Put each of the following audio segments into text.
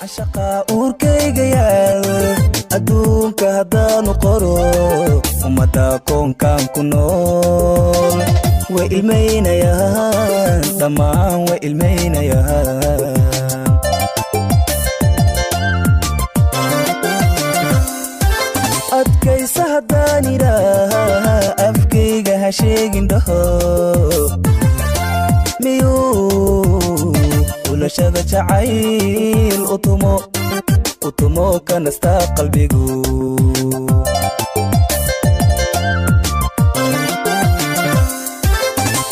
عشقا uurkayga yaal adduunka haddaan u qoro ummadda koonkaan ku nool way ilmaynayaan dhammaan way ilmaynayaan adkaysa haddaan idhaaha afkayga ha sheegin dhaho miyuu ulashada jacayl utumo ka nastaa qalbigu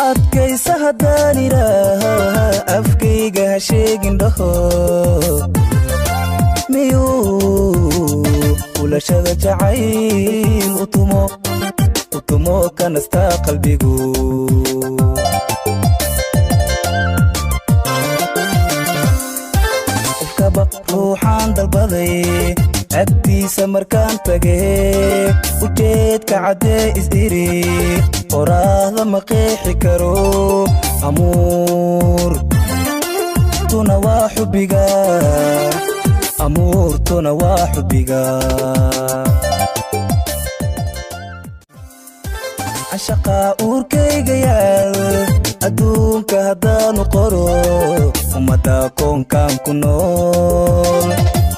adkaysa haddaan idhaaha afkayga ha sheegin dhaho miyuu ulashada jacayl utumo ka nastaa qalbigu ruuxaan dalbaday agtiisa markaan tagay ujeedka caddee is-iri qoraahda ma qeexi karo amuurtuna waa xubbiga cashaqa uurkayga yaal adduunka haddaan u qoro ummadda koonkaan ku nool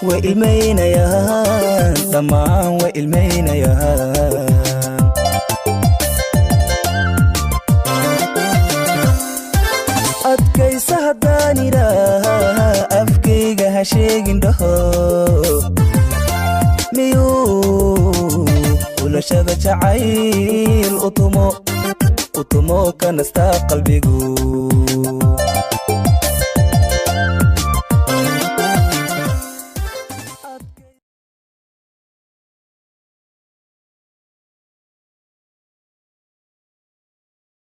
way ilmaynayaan dhammaan way ilmaynayaan adkaysa haddaan idhaaha afkayga ha sheegin dhaho miyuu ulashada jacayl utumo ka nastaa qalbigu